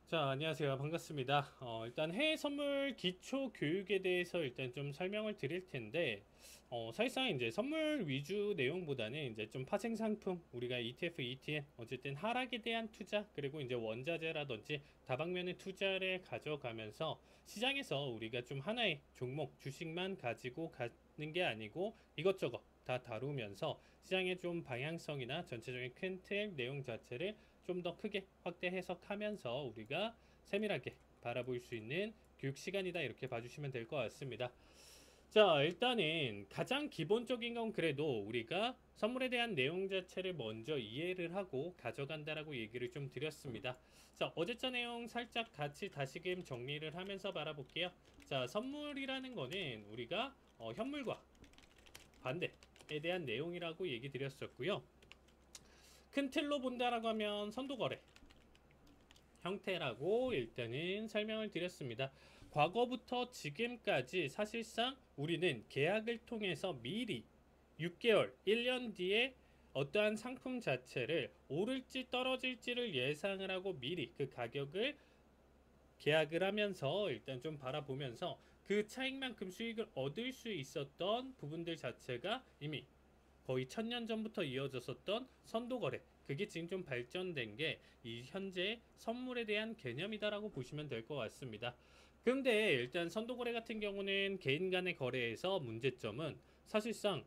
자, 안녕하세요. 반갑습니다. 일단 해외 선물 기초 교육에 대해서 일단 좀 설명을 드릴 텐데, 사실상 이제 선물 위주 내용보다는 이제 좀 파생 상품, 우리가 ETF, ETN, 어쨌든 하락에 대한 투자, 그리고 이제 원자재라든지 다방면의 투자를 가져가면서 시장에서 우리가 좀 하나의 종목, 주식만 가지고 가는 게 아니고 이것저것 다 다루면서 시장의 좀 방향성이나 전체적인 큰 틀 내용 자체를 좀 더 크게 확대 해석하면서 우리가 세밀하게 바라볼 수 있는 교육 시간이다, 이렇게 봐주시면 될 것 같습니다. 자, 일단은 가장 기본적인 건 그래도 우리가 선물에 대한 내용 자체를 먼저 이해를 하고 가져간다라고 얘기를 좀 드렸습니다. 자, 어제자 내용 살짝 같이 다시금 정리를 하면서 바라볼게요. 자, 선물이라는 거는 우리가 현물과 반대에 대한 내용이라고 얘기 드렸었고요. 큰 틀로 본다라고 하면 선도거래 형태라고 일단은 설명을 드렸습니다. 과거부터 지금까지 사실상 우리는 계약을 통해서 미리 6개월, 1년 뒤에 어떠한 상품 자체를 오를지 떨어질지를 예상을 하고 미리 그 가격을 계약을 하면서 일단 좀 바라보면서 그 차익만큼 수익을 얻을 수 있었던 부분들 자체가 이미 거의 1000년 전부터 이어졌었던 선도거래, 그게 지금 좀 발전된 게 이 현재 선물에 대한 개념이다라고 보시면 될 것 같습니다. 근데 일단 선도거래 같은 경우는 개인 간의 거래에서 문제점은 사실상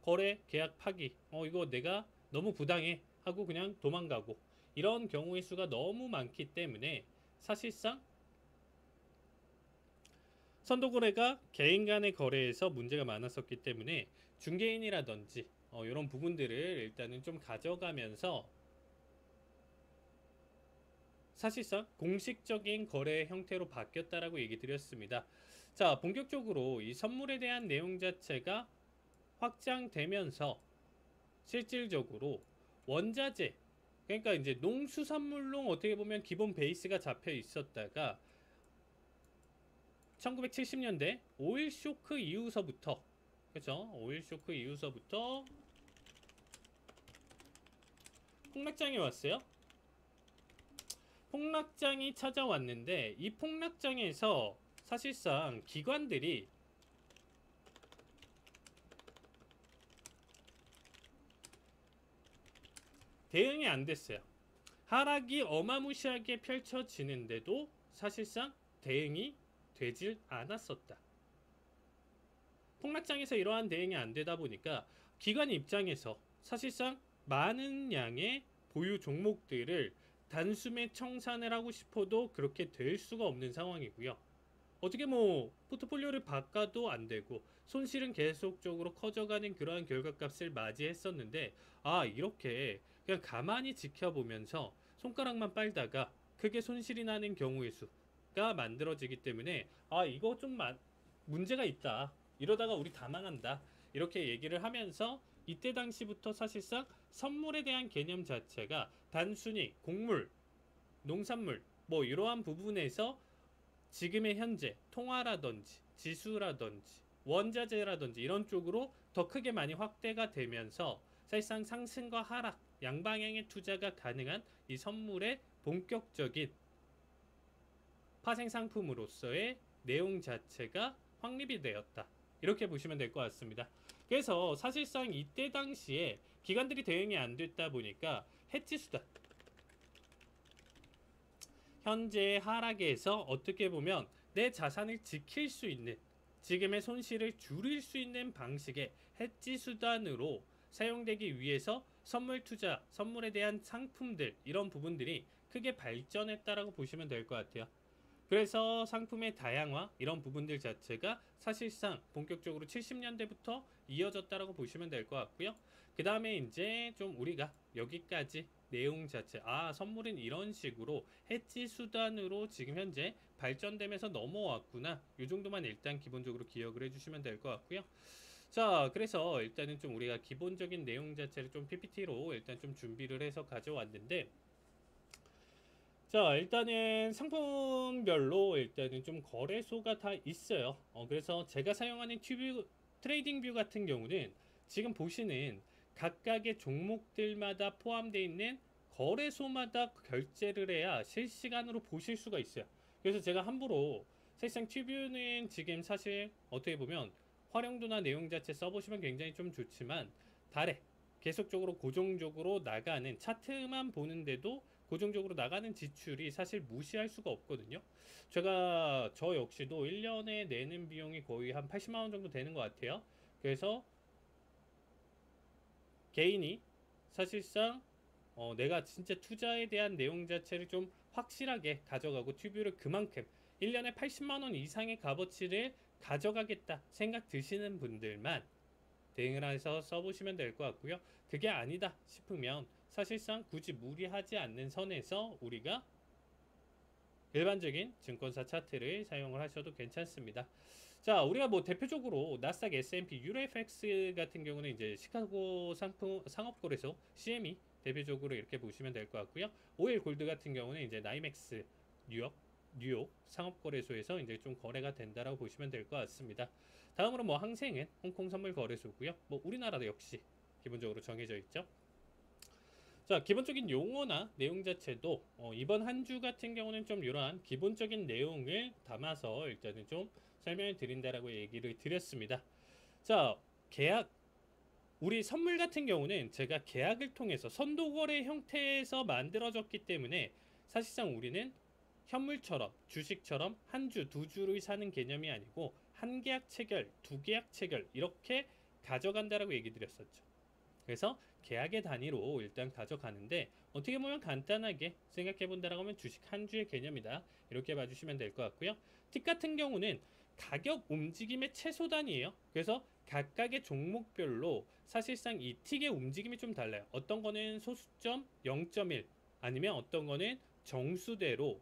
거래 계약 파기, 이거 내가 너무 부당해 하고 그냥 도망가고, 이런 경우의 수가 너무 많기 때문에 사실상 선도거래가 개인 간의 거래에서 문제가 많았었기 때문에 중개인이라든지 이런 부분들을 일단은 좀 가져가면서 사실상 공식적인 거래 형태로 바뀌었다라고 얘기 드렸습니다. 자, 본격적으로 이 선물에 대한 내용 자체가 확장되면서 실질적으로 원자재, 그러니까 이제 농수산물로 어떻게 보면 기본 베이스가 잡혀 있었다가 1970년대 오일 쇼크 이후서부터, 그죠? 오일 쇼크 이후서부터 폭락장이 왔어요. 폭락장이 찾아왔는데 이 폭락장에서 사실상 기관들이 대응이 안 됐어요. 하락이 어마무시하게 펼쳐지는데도 사실상 대응이 되질 않았었다. 폭락장에서 이러한 대응이 안 되다 보니까 기관 입장에서 사실상 많은 양의 보유 종목들을 단숨에 청산을 하고 싶어도 그렇게 될 수가 없는 상황이고요. 어떻게 뭐 포트폴리오를 바꿔도 안 되고 손실은 계속적으로 커져가는 그러한 결과값을 맞이했었는데, 이렇게 그냥 가만히 지켜보면서 손가락만 빨다가 크게 손실이 나는 경우의 수가 만들어지기 때문에 이거 좀 문제가 있다, 이러다가 우리 다 망한다, 이렇게 얘기를 하면서 이때 당시부터 사실상 선물에 대한 개념 자체가 단순히 곡물, 농산물 뭐 이러한 부분에서 지금의 현재 통화라든지 지수라든지 원자재라든지 이런 쪽으로 더 크게 많이 확대가 되면서 사실상 상승과 하락 양방향의 투자가 가능한 이 선물의 본격적인 파생 상품으로서의 내용 자체가 확립이 되었다, 이렇게 보시면 될 것 같습니다. 그래서 사실상 이때 당시에 기관들이 대응이 안 됐다 보니까 해지 수단, 현재 하락에서 어떻게 보면 내 자산을 지킬 수 있는, 지금의 손실을 줄일 수 있는 방식의 해지 수단으로 사용되기 위해서 선물 투자, 선물에 대한 상품들, 이런 부분들이 크게 발전했다라고 보시면 될 것 같아요. 그래서 상품의 다양화, 이런 부분들 자체가 사실상 본격적으로 70년대부터 이어졌다라고 보시면 될 것 같고요. 그 다음에 이제 좀 우리가 여기까지 내용 자체, 선물은 이런 식으로 해지 수단으로 지금 현재 발전되면서 넘어왔구나, 이 정도만 일단 기본적으로 기억을 해주시면 될 것 같고요. 자, 그래서 일단은 좀 우리가 기본적인 내용 자체를 좀 PPT로 일단 좀 준비를 해서 가져왔는데, 자, 일단은 상품별로 일단은 좀 거래소가 다 있어요. 그래서 제가 사용하는 트레이딩 뷰 같은 경우는 지금 보시는 각각의 종목들마다 포함되어 있는 거래소마다 결제를 해야 실시간으로 보실 수가 있어요. 그래서 제가 함부로 사실상 튜뷰는 지금 사실 어떻게 보면 활용도나 내용 자체 써보시면 굉장히 좀 좋지만 달에 계속적으로 고정적으로 나가는 차트만 보는데도 고정적으로 나가는 지출이 사실 무시할 수가 없거든요. 제가 저 역시도 1년에 내는 비용이 거의 한 80만 원 정도 되는 것 같아요. 그래서 개인이 사실상 내가 진짜 투자에 대한 내용 자체를 좀 확실하게 가져가고 튜브를 그만큼 1년에 80만 원 이상의 값어치를 가져가겠다 생각 드시는 분들만 대응을 해서 써보시면 될 것 같고요. 그게 아니다 싶으면 사실상 굳이 무리하지 않는 선에서 우리가 일반적인 증권사 차트를 사용을 하셔도 괜찮습니다. 자, 우리가 뭐 대표적으로 나스닥, S&P, 유로FX 같은 경우는 이제 시카고 상업거래소 CME 대표적으로 이렇게 보시면 될 것 같고요. 오일 골드 같은 경우는 이제 나이맥스 뉴욕 상업거래소에서 이제 좀 거래가 된다라고 보시면 될 것 같습니다. 다음으로 뭐 항생은 홍콩 선물 거래소고요. 뭐 우리나라도 역시 기본적으로 정해져 있죠. 자, 기본적인 용어나 내용 자체도 이번 한 주 같은 경우는 좀 이러한 기본적인 내용을 담아서 일단은 좀 설명을 드린다라고 얘기를 드렸습니다. 자, 계약 우리 선물 같은 경우는 제가 계약을 통해서 선도거래 형태에서 만들어졌기 때문에 사실상 우리는 현물처럼 주식처럼 한 주, 두 주를 사는 개념이 아니고 한 계약 체결, 두 계약 체결 이렇게 가져간다라고 얘기 드렸었죠. 그래서 계약의 단위로 일단 가져가는데 어떻게 보면 간단하게 생각해 본다라고 하면 주식 한 주의 개념이다. 이렇게 봐주시면 될 것 같고요. 틱 같은 경우는 가격 움직임의 최소 단위예요. 그래서 각각의 종목별로 사실상 이 틱의 움직임이 좀 달라요. 어떤 거는 소수점 0.1 아니면 어떤 거는 정수대로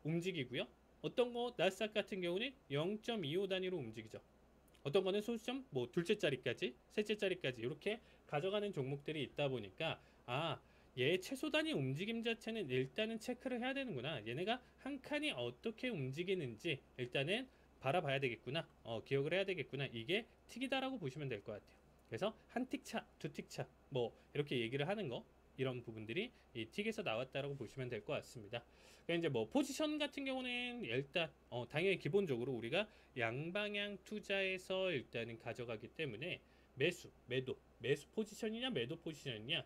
움직이고요. 어떤 거 나스닥 같은 경우는 0.25 단위로 움직이죠. 어떤 거는 소수점 뭐 둘째 자리까지 셋째 자리까지 이렇게 가져가는 종목들이 있다 보니까 얘 최소 단위 움직임 자체는 일단은 체크를 해야 되는구나. 얘네가 한 칸이 어떻게 움직이는지 일단은 바라봐야 되겠구나. 기억을 해야 되겠구나. 이게 틱이다라고 보시면 될 것 같아요. 그래서 한 틱 차, 두 틱 차, 뭐 이렇게 얘기를 하는 거 이런 부분들이 이 틱에서 나왔다라고 보시면 될 것 같습니다. 그러니까 이제 뭐 포지션 같은 경우는 일단 당연히 기본적으로 우리가 양방향 투자에서 일단은 가져가기 때문에 매수, 매수 포지션이냐 매도 포지션이냐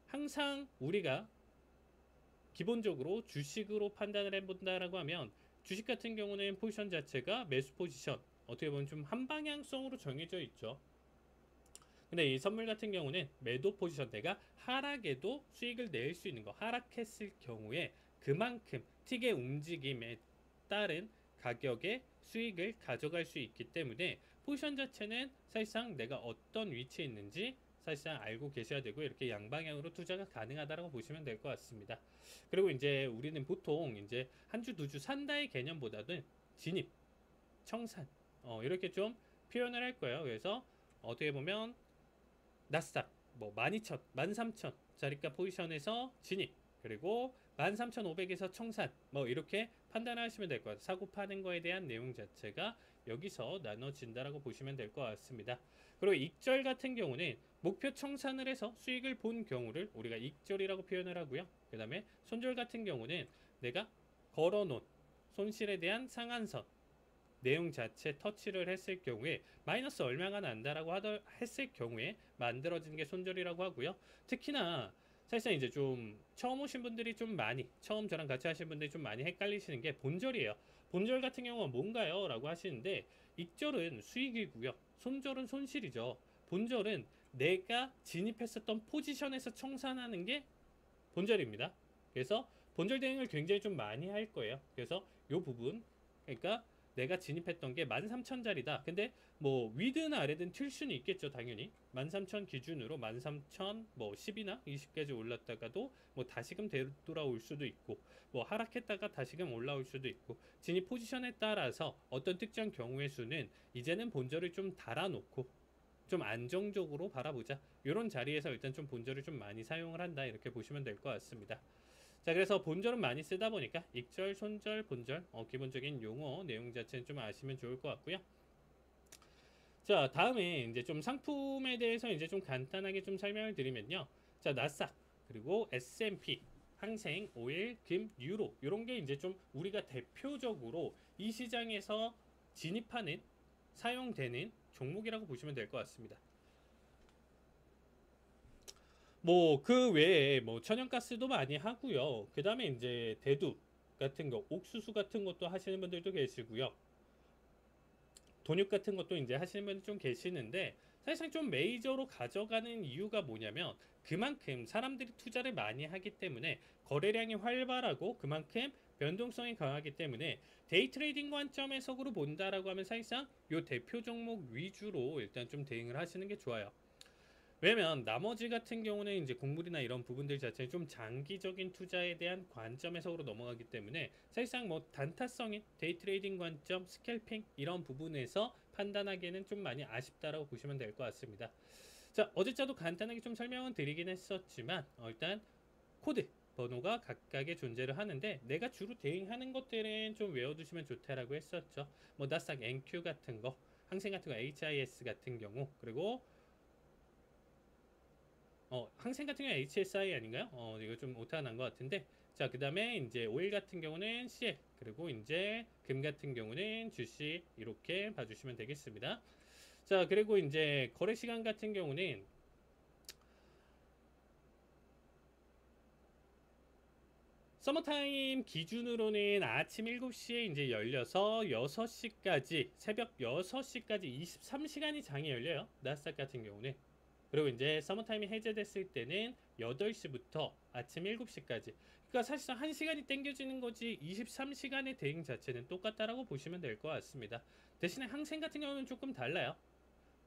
항상 우리가 기본적으로 주식으로 판단을 해본다라고 하면 주식 같은 경우는 포지션 자체가 매수 포지션 어떻게 보면 좀 한방향성으로 정해져 있죠. 근데 이 선물 같은 경우는 매도 포지션 내가 하락에도 수익을 낼 수 있는 거 하락했을 경우에 그만큼 틱의 움직임에 따른 가격의 수익을 가져갈 수 있기 때문에 포지션 자체는 사실상 내가 어떤 위치에 있는지 사실상 알고 계셔야 되고 이렇게 양방향으로 투자가 가능하다고 보시면 될 것 같습니다. 그리고 이제 우리는 보통 이제 한 주, 두 주 산다의 개념보다는 진입, 청산 이렇게 좀 표현을 할 거예요. 그래서 어떻게 보면 나스닥 뭐 12,000, 13,000 자리가 포지션에서 진입 그리고 13,500에서 청산 뭐 이렇게 판단하시면 될 것 같아요. 사고 파는 거에 대한 내용 자체가 여기서 나눠진다라고 보시면 될 것 같습니다. 그리고 익절 같은 경우는 목표 청산을 해서 수익을 본 경우를 우리가 익절이라고 표현을 하고요. 그 다음에 손절 같은 경우는 내가 걸어놓은 손실에 대한 상한선 내용 자체 터치를 했을 경우에 마이너스 얼마가 난다라고 했을 경우에 만들어지는 게 손절이라고 하고요. 특히나 사실상 이제 좀 처음 오신 분들이 좀 많이 처음 저랑 같이 하신 분들이 좀 많이 헷갈리시는 게 본절이에요. 본절 같은 경우는 뭔가요? 라고 하시는데 익절은 수익이고요. 손절은 손실이죠. 본절은 내가 진입했었던 포지션에서 청산하는 게 본절입니다. 그래서 본절 대응을 굉장히 좀 많이 할 거예요. 그래서 이 부분 그러니까 내가 진입했던 게 13,000짜리다. 근데 뭐 위든 아래든 튈 수는 있겠죠, 당연히. 13,000 기준으로 13,000 뭐 10이나 20까지 올랐다가도 뭐 다시금 되돌아올 수도 있고 뭐 하락했다가 다시금 올라올 수도 있고 진입 포지션에 따라서 어떤 특정 경우의 수는 이제는 본절을 좀 달아놓고 좀 안정적으로 바라보자. 이런 자리에서 일단 좀 본절을 좀 많이 사용을 한다. 이렇게 보시면 될 것 같습니다. 자, 그래서 본절은 많이 쓰다 보니까 익절, 손절, 본절 기본적인 용어 내용 자체는 좀 아시면 좋을 것 같고요. 자, 다음에 이제 좀 상품에 대해서 이제 좀 간단하게 좀 설명을 드리면요. 자, 나스닥 그리고 S&P, 항생, 오일, 금, 유로 이런 게 이제 좀 우리가 대표적으로 이 시장에서 진입하는 사용되는 종목이라고 보시면 될 것 같습니다. 뭐 그 외에 뭐 천연가스도 많이 하고요. 그 다음에 이제 대두 같은 거, 옥수수 같은 것도 하시는 분들도 계시고요. 돈육 같은 것도 이제 하시는 분들 좀 계시는데 사실상 좀 메이저로 가져가는 이유가 뭐냐면 그만큼 사람들이 투자를 많이 하기 때문에 거래량이 활발하고 그만큼 변동성이 강하기 때문에 데이 트레이딩 관점에서로 본다라고 하면 사실상 요 대표 종목 위주로 일단 좀 대응을 하시는 게 좋아요. 왜냐면 나머지 같은 경우는 이제 곡물이나 이런 부분들 자체는 좀 장기적인 투자에 대한 관점에서로 넘어가기 때문에 사실상 뭐 단타성인 데이 트레이딩 관점, 스캘핑 이런 부분에서 판단하기에는 좀 많이 아쉽다라고 보시면 될 것 같습니다. 자, 어제자도 간단하게 좀 설명은 드리긴 했었지만 일단 코드 번호가 각각의 존재를 하는데 내가 주로 대응하는 것들은 좀 외워두시면 좋다라고 했었죠. 뭐 나스닥 NQ 같은 거, 항생 같은 거 HIS 같은 경우, 그리고 항생 같은 경우는 HSI 아닌가요? 이거 좀 오타가 난 것 같은데. 자, 그 다음에 이제 오일 같은 경우는 CL, 그리고 이제 금 같은 경우는 GC 이렇게 봐주시면 되겠습니다. 자, 그리고 이제 거래 시간 같은 경우는 서머타임 기준으로는 아침 7시에 이제 열려서 6시까지, 새벽 6시까지 23시간이 장이 열려요. 나스닥 같은 경우는. 그리고 이제 서머타임이 해제됐을 때는 8시부터 아침 7시까지. 그러니까 사실상 1시간이 땡겨지는 거지 23시간의 대응 자체는 똑같다라고 보시면 될 것 같습니다. 대신에 항생 같은 경우는 조금 달라요.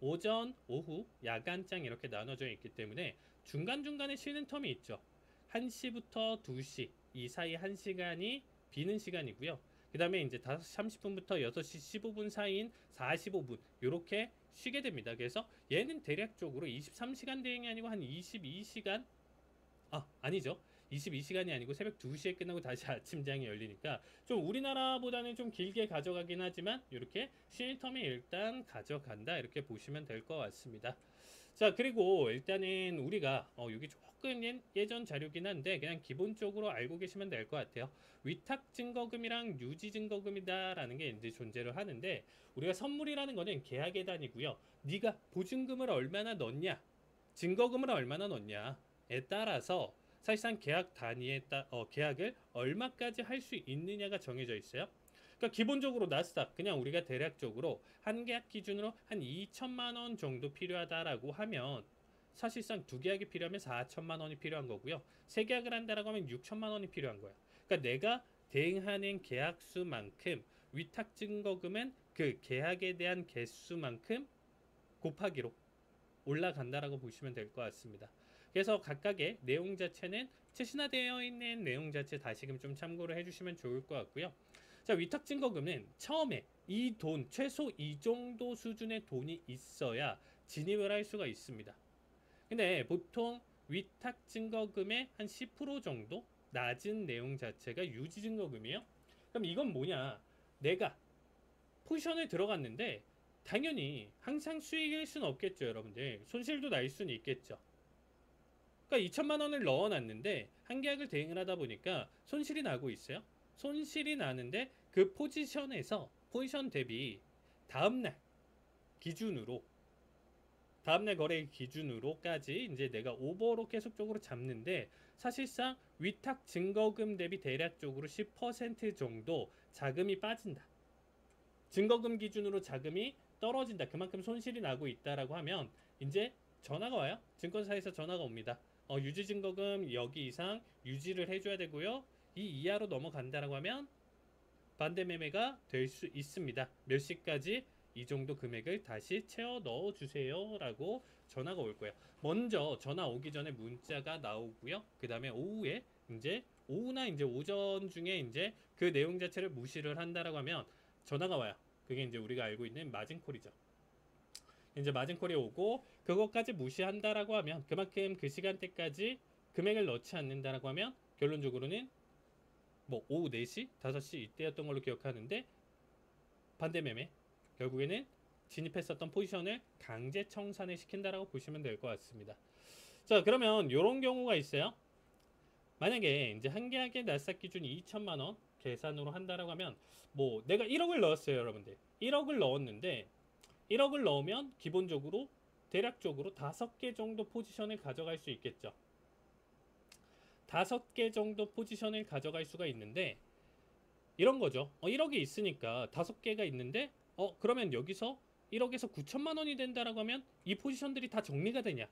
오전, 오후, 야간장 이렇게 나눠져 있기 때문에 중간중간에 쉬는 텀이 있죠. 1시부터 2시 이 사이 1시간이 비는 시간이고요. 그 다음에 이제 5시 30분부터 6시 15분 사이인 45분 이렇게 쉬게 됩니다. 그래서 얘는 대략적으로 23시간 대응이 아니고 한 22시간 아니죠. 22시간이 아니고 새벽 2시에 끝나고 다시 아침장이 열리니까 좀 우리나라보다는 좀 길게 가져가긴 하지만 이렇게 쉬는 텀에 일단 가져간다 이렇게 보시면 될 것 같습니다. 자, 그리고 일단은 우리가 여기 조금 예전 자료긴 한데 그냥 기본적으로 알고 계시면 될 것 같아요. 위탁 증거금이랑 유지 증거금이다라는 게 이제 존재를 하는데 우리가 선물이라는 거는 계약의 단위고요. 네가 보증금을 얼마나 넣냐, 증거금을 얼마나 넣냐에 따라서 사실상 계약 단위에 계약을 얼마까지 할 수 있느냐가 정해져 있어요. 그러니까 기본적으로 나스닥 그냥 우리가 대략적으로 한 계약 기준으로 한 2천만 원 정도 필요하다라고 하면 사실상 두 계약이 필요하면 4천만 원이 필요한 거고요. 세 계약을 한다라고 하면 6천만 원이 필요한 거예요. 그러니까 내가 대행하는 계약수만큼 위탁 증거금은 그 계약에 대한 개수만큼 곱하기로 올라간다라고 보시면 될 것 같습니다. 그래서 각각의 내용 자체는 최신화되어 있는 내용 자체 다시금 좀 참고를 해주시면 좋을 것 같고요. 자, 위탁 증거금은 처음에 이 돈, 최소 이 정도 수준의 돈이 있어야 진입을 할 수가 있습니다. 근데 보통 위탁 증거금의 한 10% 정도 낮은 내용 자체가 유지 증거금이에요. 그럼 이건 뭐냐? 내가 포지션에 들어갔는데 당연히 항상 수익일 수는 없겠죠, 여러분들. 손실도 날 수는 있겠죠. 그러니까 2천만 원을 넣어놨는데 한 계약을 대행을 하다 보니까 손실이 나고 있어요. 손실이 나는데 그 포지션에서 포지션 대비 다음날 기준으로 다음날 거래 기준으로까지 이제 내가 오버로 계속적으로 잡는데 사실상 위탁 증거금 대비 대략적으로 10% 정도 자금이 빠진다. 증거금 기준으로 자금이 떨어진다. 그만큼 손실이 나고 있다라고 하면 이제 전화가 와요. 증권사에서 전화가 옵니다. 유지 증거금 여기 이상 유지를 해줘야 되고요. 이 이하로 넘어간다라고 하면 반대 매매가 될 수 있습니다. 몇 시까지 이 정도 금액을 다시 채워 넣어 주세요라고 전화가 올 거예요. 먼저 전화 오기 전에 문자가 나오고요. 그 다음에 오후에 이제 오후나 이제 오전 중에 이제 그 내용 자체를 무시를 한다라고 하면 전화가 와요. 그게 이제 우리가 알고 있는 마진콜이죠. 이제 마진콜이 오고 그것까지 무시한다라고 하면 그만큼 그 시간대까지 금액을 넣지 않는다라고 하면 결론적으로는 뭐 오후 4시, 5시 이때였던 걸로 기억하는데 반대 매매 결국에는 진입했었던 포지션을 강제 청산을 시킨다라고 보시면 될 것 같습니다. 자, 그러면 이런 경우가 있어요. 만약에 이제 한 계약의 날싹 기준이 2천만 원 계산으로 한다라고 하면 뭐 내가 1억을 넣었어요, 여러분들. 1억을 넣었는데 1억을 넣으면 기본적으로 대략적으로 5개 정도 포지션을 가져갈 수 있겠죠. 5개 정도 포지션을 가져갈 수가 있는데 이런 거죠. 1억이 있으니까 5개가 있는데 그러면 여기서 1억에서 9천만 원이 된다라고 하면 이 포지션들이 다 정리가 되냐?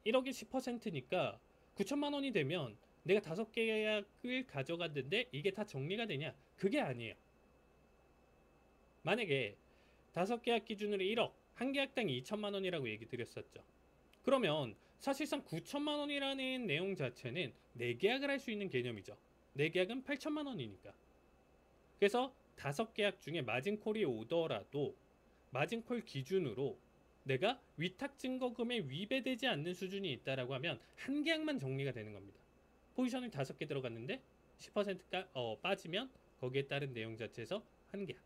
1억이 10%니까 9천만 원이 되면 내가 5개 계약을 가져갔는데 이게 다 정리가 되냐? 그게 아니에요. 만약에 5계약 기준으로 1억, 한 계약당 2천만 원이라고 얘기 드렸었죠. 그러면 사실상 9천만 원이라는 내용 자체는 4계약을 할 수 있는 개념이죠. 4계약은 8천만 원이니까. 그래서 5계약 중에 마진콜이 오더라도 마진콜 기준으로 내가 위탁 증거금에 위배되지 않는 수준이 있다라고 하면 한 계약만 정리가 되는 겁니다. 포지션이 5개 들어갔는데 10%가 빠지면 거기에 따른 내용 자체에서 한 계약.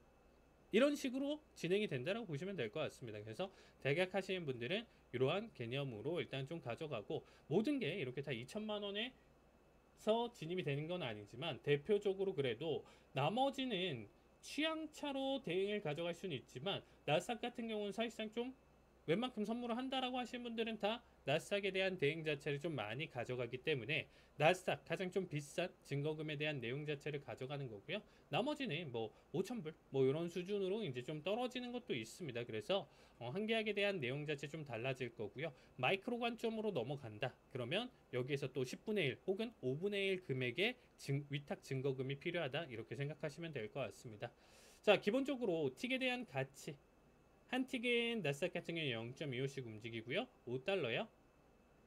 이런 식으로 진행이 된다라고 보시면 될 것 같습니다. 그래서 대략 하시는 분들은 이러한 개념으로 일단 좀 가져가고 모든 게 이렇게 다 2천만 원에서 진입이 되는 건 아니지만 대표적으로 그래도 나머지는 취향차로 대응을 가져갈 수는 있지만 나스닥 같은 경우는 사실상 좀 웬만큼 선물을 한다라고 하시는 분들은 다 나스닥에 대한 대응 자체를 좀 많이 가져가기 때문에 나스닥 가장 좀 비싼 증거금에 대한 내용 자체를 가져가는 거고요. 나머지는 뭐 5천불 뭐 이런 수준으로 이제 좀 떨어지는 것도 있습니다. 그래서 한 계약에 대한 내용 자체 좀 달라질 거고요. 마이크로 관점으로 넘어간다. 그러면 여기에서 또 10분의 1 혹은 5분의 1 금액의 위탁 증거금이 필요하다. 이렇게 생각하시면 될 것 같습니다. 자, 기본적으로 틱에 대한 가치 한 틱은 나스닥 같은 경우에 0.25씩 움직이고요. 5달러요.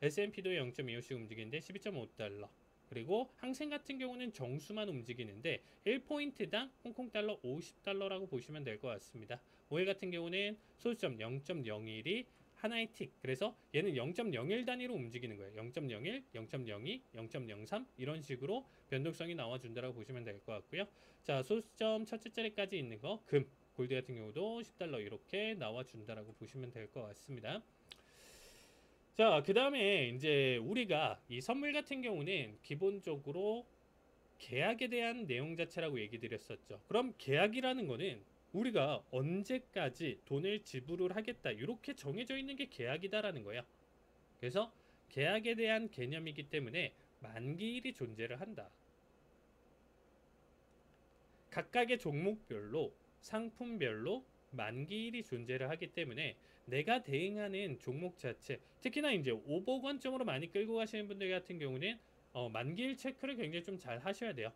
S&P도 0.25씩 움직이는데 12.5달러. 그리고 항생 같은 경우는 정수만 움직이는데 1포인트당 홍콩달러 50달러라고 보시면 될 것 같습니다. 오일 같은 경우는 소수점 0.01이 하나의 틱. 그래서 얘는 0.01 단위로 움직이는 거예요. 0.01, 0.02, 0.03 이런 식으로 변동성이 나와준다라고 보시면 될 것 같고요. 자, 소수점 첫째 자리까지 있는 거 금. 골드 같은 경우도 10달러 이렇게 나와준다라고 보시면 될 것 같습니다. 자, 그 다음에 이제 우리가 이 선물 같은 경우는 기본적으로 계약에 대한 내용 자체라고 얘기 드렸었죠. 그럼 계약이라는 거는 우리가 언제까지 돈을 지불을 하겠다 이렇게 정해져 있는 게 계약이다라는 거예요. 그래서 계약에 대한 개념이기 때문에 만기일이 존재를 한다. 각각의 종목별로 상품별로 만기일이 존재를 하기 때문에 내가 대응하는 종목 자체 특히나 이제 오버 관점으로 많이 끌고 가시는 분들 같은 경우는 만기일 체크를 굉장히 좀 잘 하셔야 돼요.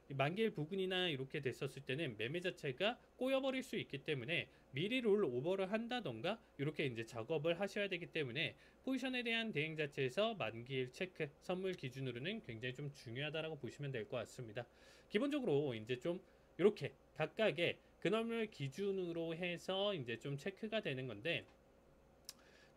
만기일 부근이나 이렇게 됐었을 때는 매매 자체가 꼬여버릴 수 있기 때문에 미리 롤 오버를 한다던가 이렇게 이제 작업을 하셔야 되기 때문에 포지션에 대한 대응 자체에서 만기일 체크 선물 기준으로는 굉장히 좀 중요하다라고 보시면 될 것 같습니다. 기본적으로 이제 좀 이렇게 각각의 근원을 기준으로 해서 이제 좀 체크가 되는 건데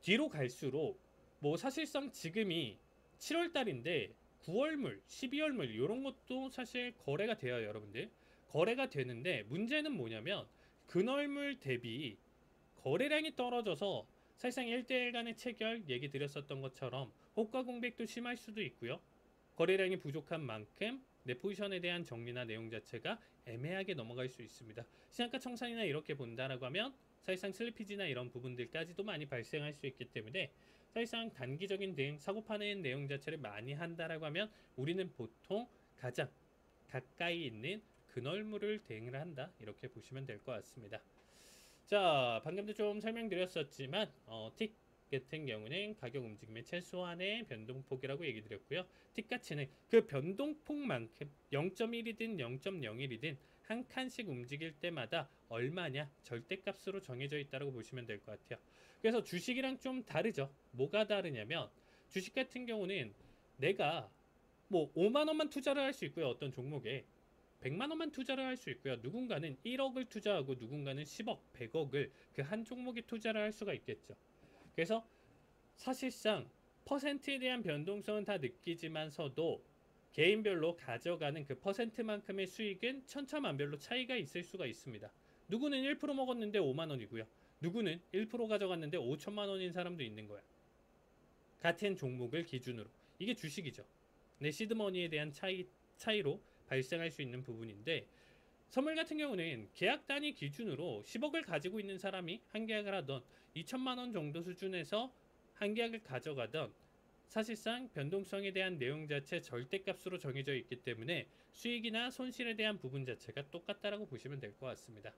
뒤로 갈수록 뭐 사실상 지금이 7월 달인데 9월물, 12월물 이런 것도 사실 거래가 돼요, 여러분들. 거래가 되는데 문제는 뭐냐면 근월물 대비 거래량이 떨어져서 사실상 1대1 간의 체결 얘기 드렸었던 것처럼 호가 공백도 심할 수도 있고요. 거래량이 부족한 만큼 내 포지션에 대한 정리나 내용 자체가 애매하게 넘어갈 수 있습니다. 시장가 청산이나 이렇게 본다라고 하면 사실상 슬리피지나 이런 부분들까지도 많이 발생할 수 있기 때문에 사실상 단기적인 대응, 사고 파는 내용 자체를 많이 한다라고 하면 우리는 보통 가장 가까이 있는 근월물을 대응을 한다 이렇게 보시면 될 것 같습니다. 자, 방금도 좀 설명드렸었지만 틱 같은 경우는 가격 움직임의 최소한의 변동폭이라고 얘기 드렸고요. 틱 가치는 그 변동폭만큼 0.1이든 0.01이든 한 칸씩 움직일 때마다 얼마냐 절대값으로 정해져 있다고 보시면 될 것 같아요. 그래서 주식이랑 좀 다르죠. 뭐가 다르냐면 주식 같은 경우는 내가 뭐 5만 원만 투자를 할 수 있고요. 어떤 종목에 100만 원만 투자를 할 수 있고요. 누군가는 1억을 투자하고 누군가는 10억, 100억을 그 한 종목에 투자를 할 수가 있겠죠. 그래서 사실상 퍼센트에 대한 변동성은 다 느끼지만서도 개인별로 가져가는 그 퍼센트만큼의 수익은 천차만별로 차이가 있을 수가 있습니다. 누구는 1% 먹었는데 5만 원이고요. 누구는 1% 가져갔는데 5천만 원인 사람도 있는 거야. 같은 종목을 기준으로. 이게 주식이죠. 내 시드머니에 대한 차이로 발생할 수 있는 부분인데, 선물 같은 경우는 계약 단위 기준으로 10억을 가지고 있는 사람이 한 계약을 하던 2천만 원 정도 수준에서 한 계약을 가져가던, 사실상 변동성에 대한 내용 자체 절대값으로 정해져 있기 때문에 수익이나 손실에 대한 부분 자체가 똑같다라고 보시면 될 것 같습니다.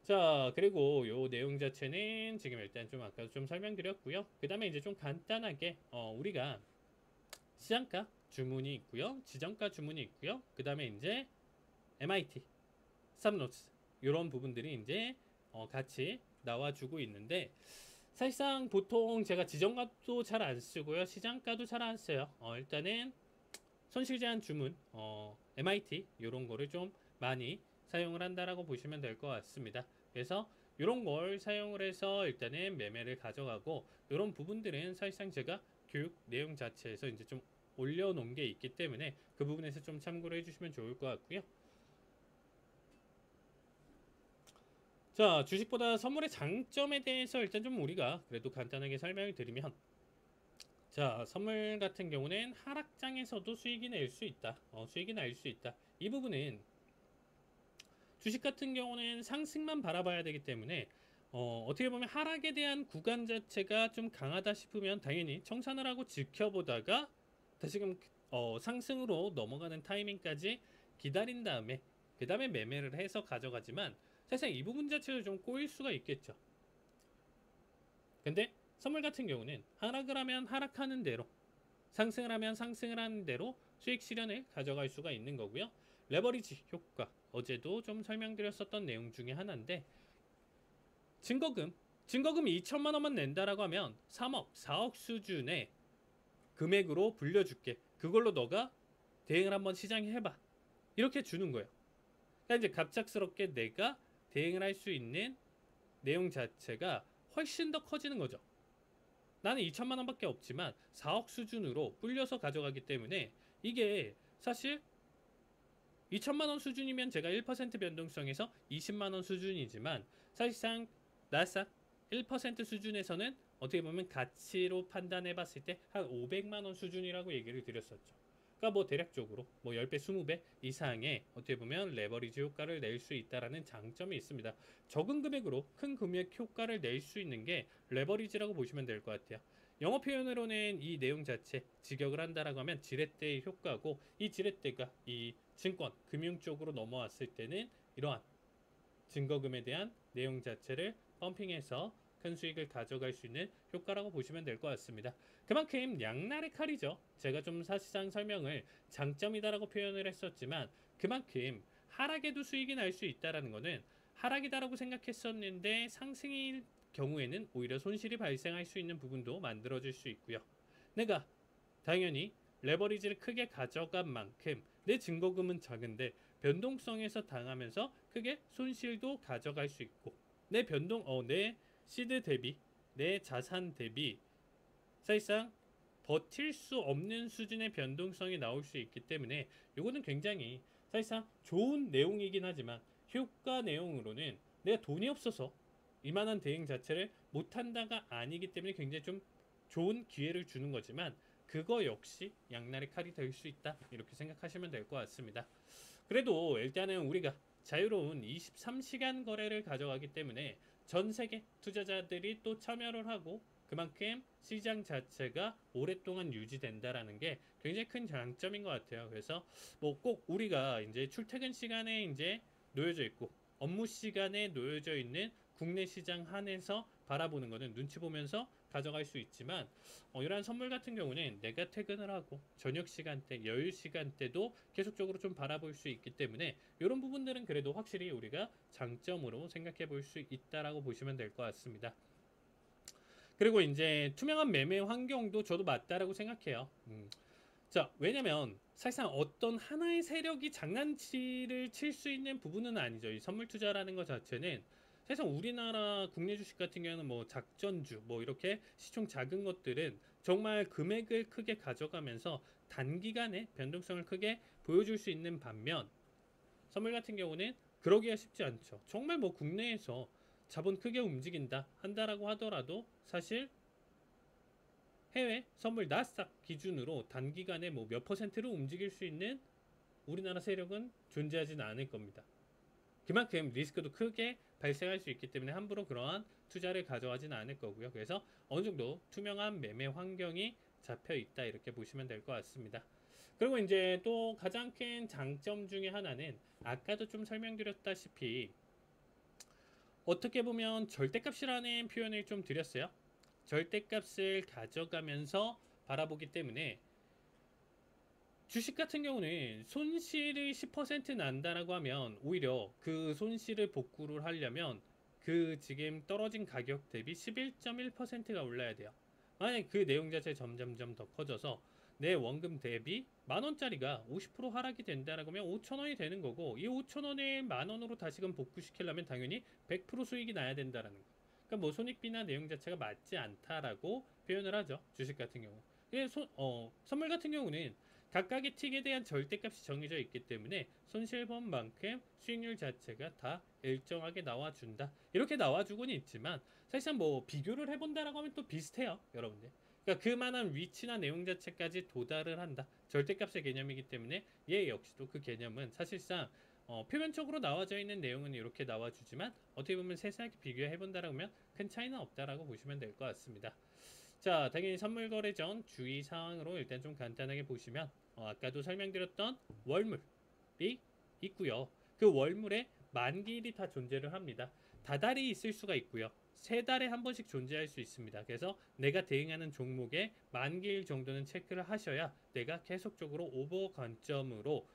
자, 그리고 요 내용 자체는 지금 일단 좀 아까 좀 설명드렸고요. 그 다음에 이제 좀 간단하게 우리가 시장가 주문이 있고요, 지정가 주문이 있고요, 그 다음에 이제 MIT, 스탑로스 이런 부분들이 이제 같이 나와주고 있는데, 사실상 보통 제가 지정가도 잘 안 쓰고요, 시장가도 잘 안 써요. 일단은 손실 제한 주문, MIT 이런 거를 좀 많이 사용을 한다라고 보시면 될 것 같습니다. 그래서 이런 걸 사용을 해서 일단은 매매를 가져가고, 이런 부분들은 사실상 제가 교육 내용 자체에서 이제 좀 올려놓은 게 있기 때문에 그 부분에서 좀 참고를 해주시면 좋을 것 같고요. 자, 주식보다 선물의 장점에 대해서 일단 좀 우리가 그래도 간단하게 설명을 드리면, 자, 선물 같은 경우는 하락장에서도 수익이 낼 수 있다. 수익이 날 수 있다. 이 부분은 주식 같은 경우는 상승만 바라봐야 되기 때문에 어떻게 보면 하락에 대한 구간 자체가 좀 강하다 싶으면 당연히 청산을 하고 지켜보다가 다시금 상승으로 넘어가는 타이밍까지 기다린 다음에 그 다음에 매매를 해서 가져가지만, 사실 이 부분 자체도 좀 꼬일 수가 있겠죠. 근데 선물 같은 경우는 하락을 하면 하락하는 대로, 상승을 하면 상승을 하는 대로 수익 실현을 가져갈 수가 있는 거고요. 레버리지 효과, 어제도 좀 설명드렸었던 내용 중에 하나인데, 증거금 2천만 원만 낸다라고 하면 3억, 4억 수준의 금액으로 불려줄게. 그걸로 너가 대응을 한번 시장에 해봐. 이렇게 주는 거예요. 그러니까 이제 갑작스럽게 내가 대응을 할 수 있는 내용 자체가 훨씬 더 커지는 거죠. 나는 2천만 원밖에 없지만 4억 수준으로 불려서 가져가기 때문에, 이게 사실 2천만 원 수준이면 제가 1% 변동성에서 20만 원 수준이지만, 사실상 나스닥 1% 수준에서는 어떻게 보면 가치로 판단해 봤을 때 한 500만 원 수준이라고 얘기를 드렸었죠. 그러니까 뭐 대략적으로 뭐 10배, 20배 이상의 어떻게 보면 레버리지 효과를 낼 수 있다라는 장점이 있습니다. 적은 금액으로 큰 금액 효과를 낼 수 있는 게 레버리지라고 보시면 될 것 같아요. 영어 표현으로는 이 내용 자체 직역을 한다라고 하면 지렛대의 효과고, 이 지렛대가 이 증권, 금융 쪽으로 넘어왔을 때는 이러한 증거금에 대한 내용 자체를 펌핑해서 큰 수익을 가져갈 수 있는 효과라고 보시면 될 것 같습니다. 그만큼 양날의 칼이죠. 제가 좀 사실상 설명을 장점이다라고 표현을 했었지만, 그만큼 하락에도 수익이 날 수 있다라는 것은 하락이다라고 생각했었는데 상승일 경우에는 오히려 손실이 발생할 수 있는 부분도 만들어질 수 있고요. 내가 당연히 레버리지를 크게 가져간 만큼 내 증거금은 작은데 변동성에서 당하면서 크게 손실도 가져갈 수 있고, 내 시드 대비, 내 자산 대비 사실상 버틸 수 없는 수준의 변동성이 나올 수 있기 때문에, 이거는 굉장히 사실상 좋은 내용이긴 하지만 효과 내용으로는 내가 돈이 없어서 이만한 대응 자체를 못한다가 아니기 때문에 굉장히 좀 좋은 기회를 주는 거지만, 그거 역시 양날의 칼이 될 수 있다, 이렇게 생각하시면 될 것 같습니다. 그래도 일단은 우리가 자유로운 23시간 거래를 가져가기 때문에 전 세계 투자자들이 또 참여를 하고, 그만큼 시장 자체가 오랫동안 유지된다라는 게 굉장히 큰 장점인 것 같아요. 그래서 뭐 꼭 우리가 이제 출퇴근 시간에 이제 놓여져 있고 업무 시간에 놓여져 있는 국내 시장 한에서 바라보는 거는 눈치 보면서 가져갈 수 있지만, 이러한 선물 같은 경우는 내가 퇴근을 하고 저녁 시간대, 여유 시간대도 계속적으로 좀 바라볼 수 있기 때문에, 이런 부분들은 그래도 확실히 우리가 장점으로 생각해 볼 수 있다라고 보시면 될 것 같습니다. 그리고 이제 투명한 매매 환경도 저도 맞다라고 생각해요. 자, 왜냐면 사실상 어떤 하나의 세력이 장난치를 칠 수 있는 부분은 아니죠. 이 선물 투자라는 것 자체는 사실상 우리나라 국내 주식 같은 경우는 뭐 작전주, 뭐 이렇게 시총 작은 것들은 정말 금액을 크게 가져가면서 단기간에 변동성을 크게 보여줄 수 있는 반면, 선물 같은 경우는 그러기가 쉽지 않죠. 정말 뭐 국내에서 자본 크게 움직인다 한다라고 하더라도 사실 해외 선물 나스닥 기준으로 단기간에 뭐 몇 퍼센트를 움직일 수 있는 우리나라 세력은 존재하지는 않을 겁니다. 그만큼 리스크도 크게 발생할 수 있기 때문에 함부로 그러한 투자를 가져가지는 않을 거고요. 그래서 어느 정도 투명한 매매 환경이 잡혀 있다 이렇게 보시면 될 것 같습니다. 그리고 이제 또 가장 큰 장점 중에 하나는 아까도 좀 설명드렸다시피 어떻게 보면 절대값이라는 표현을 좀 드렸어요. 절대값을 가져가면서 바라보기 때문에 주식 같은 경우는 손실이 10% 난다라고 하면 오히려 그 손실을 복구를 하려면 그 지금 떨어진 가격 대비 11.1%가 올라야 돼요. 만약 그 내용 자체 점점점 더 커져서 내 원금 대비 만원짜리가 50% 하락이 된다라고 하면 5천원이 되는 거고, 이 5천원을 만원으로 다시금 복구시키려면 당연히 100% 수익이 나야 된다라는 거. 그러니까 뭐 손익비나 내용 자체가 맞지 않다라고 표현을 하죠. 주식 같은 경우. 선물 같은 경우는 각각의 틱에 대한 절대값이 정해져 있기 때문에 손실범만큼 수익률 자체가 다 일정하게 나와준다. 이렇게 나와주고는 있지만 사실상 뭐 비교를 해본다라고 하면 또 비슷해요, 여러분들. 그러니까 그만한 위치나 내용 자체까지 도달을 한다. 절대값의 개념이기 때문에 얘 역시도 그 개념은 사실상 표면적으로 나와져 있는 내용은 이렇게 나와주지만 어떻게 보면 세세하게 비교해본다라고 하면 큰 차이는 없다라고 보시면 될 것 같습니다. 자, 당연히 선물 거래 전 주의 사항으로 일단 좀 간단하게 보시면 아까도 설명드렸던 월물이 있고요. 그 월물에 만기일이 다 존재를 합니다. 다달이 있을 수가 있고요. 세 달에 한 번씩 존재할 수 있습니다. 그래서 내가 대응하는 종목에 만기일 정도는 체크를 하셔야 내가 계속적으로 오버 관점으로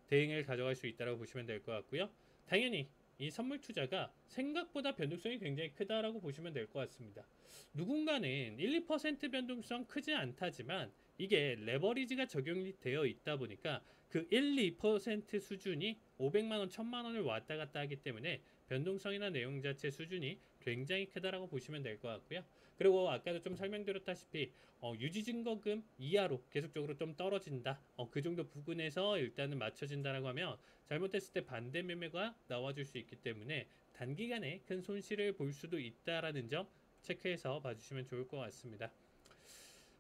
대응을 가져갈 수 있다고 보시면 될 것 같고요. 당연히 이 선물 투자가 생각보다 변동성이 굉장히 크다라고 보시면 될 것 같습니다. 누군가는 1, 2% 변동성 크지 않다지만 이게 레버리지가 적용이 되어 있다 보니까 그 1, 2% 수준이 500만 원, 1000만 원을 왔다 갔다 하기 때문에 변동성이나 내용 자체 수준이 굉장히 크다라고 보시면 될 것 같고요. 그리고 아까도 좀 설명드렸다시피 유지증거금 이하로 계속적으로 좀 떨어진다. 그 정도 부근에서 일단은 맞춰진다라고 하면 잘못됐을 때 반대 매매가 나와줄 수 있기 때문에 단기간에 큰 손실을 볼 수도 있다라는 점 체크해서 봐주시면 좋을 것 같습니다.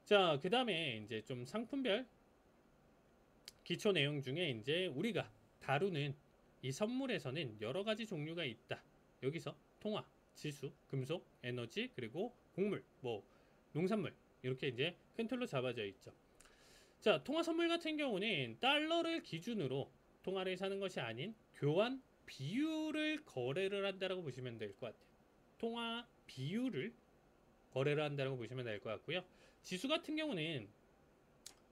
자, 그 다음에 이제 좀 상품별 기초 내용 중에 이제 우리가 다루는 이 선물에서는 여러 가지 종류가 있다. 여기서 통화, 지수, 금속, 에너지, 그리고 곡물, 뭐 농산물 이렇게 이제 큰 틀로 잡아져 있죠. 자, 통화 선물 같은 경우는 달러를 기준으로 통화를 사는 것이 아닌 교환 비율을 거래를 한다라고 보시면 될 것 같아요. 통화 비율을 거래를 한다라고 보시면 될 것 같고요. 지수 같은 경우는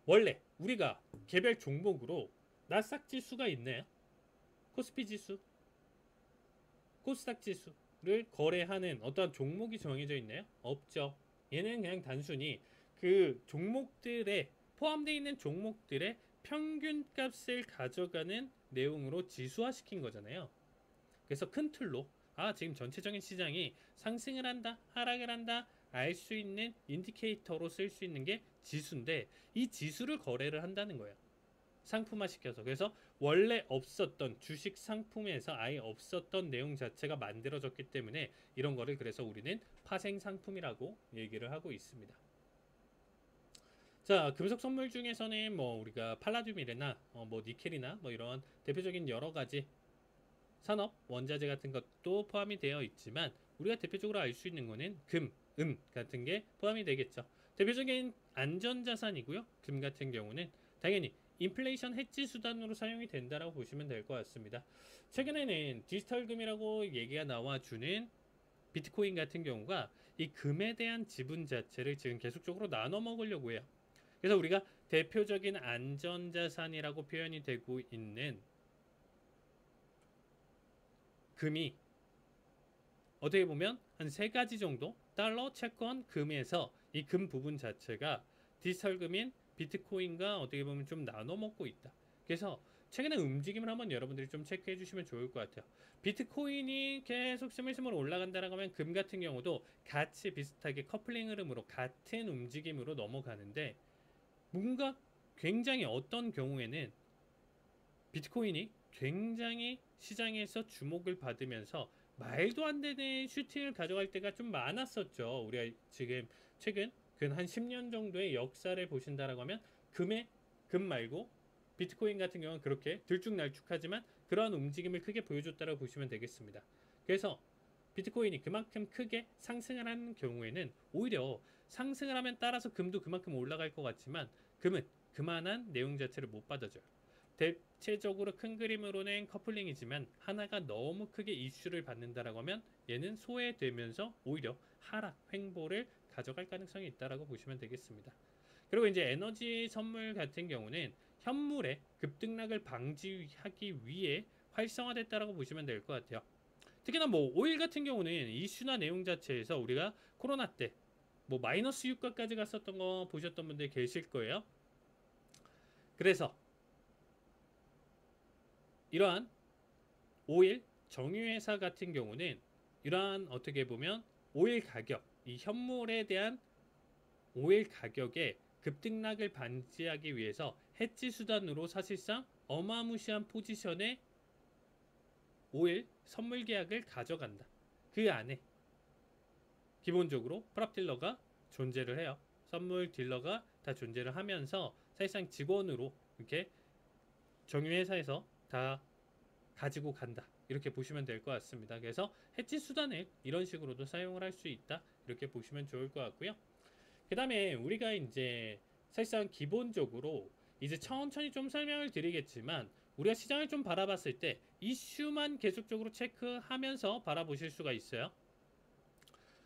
원래 우리가 개별 종목으로 나스닥 지수가 있네요. 코스피 지수, 코스닥 지수를 거래하는 어떤 종목이 정해져 있나요? 없죠. 얘는 그냥 단순히 그 종목들에 포함되어 있는 종목들의 평균값을 가져가는 내용으로 지수화시킨 거잖아요. 그래서 큰 틀로 지금 전체적인 시장이 상승을 한다, 하락을 한다 알 수 있는 인디케이터로 쓸 수 있는 게 지수인데 이 지수를 거래를 한다는 거예요. 상품화 시켜서. 그래서 원래 없었던 주식 상품에서 아예 없었던 내용 자체가 만들어졌기 때문에 이런 거를 그래서 우리는 파생 상품이라고 얘기를 하고 있습니다. 자, 금속 선물 중에서는 뭐 우리가 팔라듐이나 뭐 니켈이나 뭐 이런 대표적인 여러 가지 산업 원자재 같은 것도 포함이 되어 있지만 우리가 대표적으로 알 수 있는 거는 금, 은 같은 게 포함이 되겠죠. 대표적인 안전자산이고요. 금 같은 경우는 당연히 인플레이션 해지 수단으로 사용이 된다라고 보시면 될 것 같습니다. 최근에는 디지털금이라고 얘기가 나와주는 비트코인 같은 경우가 이 금에 대한 지분 자체를 지금 계속적으로 나눠 먹으려고 해요. 그래서 우리가 대표적인 안전자산이라고 표현이 되고 있는 금이 어떻게 보면 한 세 가지 정도 달러, 채권, 금에서 이 금 부분 자체가 디지털금인 비트코인과 어떻게 보면 좀 나눠 먹고 있다. 그래서 최근에 움직임을 한번 여러분들이 좀 체크해 주시면 좋을 것 같아요. 비트코인이 계속 스물스물 올라간다라고 하면 금 같은 경우도 같이 비슷하게 커플링 흐름으로 같은 움직임으로 넘어가는데 뭔가 굉장히 어떤 경우에는 비트코인이 굉장히 시장에서 주목을 받으면서 말도 안 되는 슈팅을 가져갈 때가 좀 많았었죠. 우리가 지금 최근 근 한 10년 정도의 역사를 보신다라고 하면 금 말고 비트코인 같은 경우는 그렇게 들쭉날쭉하지만 그러한 움직임을 크게 보여줬다고 보시면 되겠습니다. 그래서 비트코인이 그만큼 크게 상승을 하는 경우에는 오히려 상승을 하면 따라서 금도 그만큼 올라갈 것 같지만 금은 그만한 내용 자체를 못 받아줘요. 대체적으로 큰 그림으로는 커플링이지만 하나가 너무 크게 이슈를 받는다라고 하면 얘는 소외되면서 오히려 하락 횡보를 가져갈 가능성이 있다라고 보시면 되겠습니다. 그리고 이제 에너지 선물 같은 경우는 현물의 급등락을 방지하기 위해 활성화됐다라고 보시면 될 것 같아요. 특히나 뭐 오일 같은 경우는 이슈나 내용 자체에서 우리가 코로나 때 뭐 마이너스 유가까지 갔었던 거 보셨던 분들 계실 거예요. 그래서 이러한 오일 정유회사 같은 경우는 이러한 어떻게 보면 오일 가격, 이 현물에 대한 오일 가격의 급등락을 방지하기 위해서 해지 수단으로 사실상 어마무시한 포지션에 오일 선물 계약을 가져간다. 그 안에 기본적으로 프랍 딜러가 존재를 해요. 선물 딜러가 다 존재를 하면서 사실상 직원으로 이렇게 정유회사에서 다 가지고 간다. 이렇게 보시면 될 것 같습니다. 그래서 해지 수단을 이런 식으로도 사용을 할 수 있다. 이렇게 보시면 좋을 것 같고요. 그 다음에 우리가 이제 사실상 기본적으로 이제 천천히 좀 설명을 드리겠지만 우리가 시장을 좀 바라봤을 때 이슈만 계속적으로 체크하면서 바라보실 수가 있어요.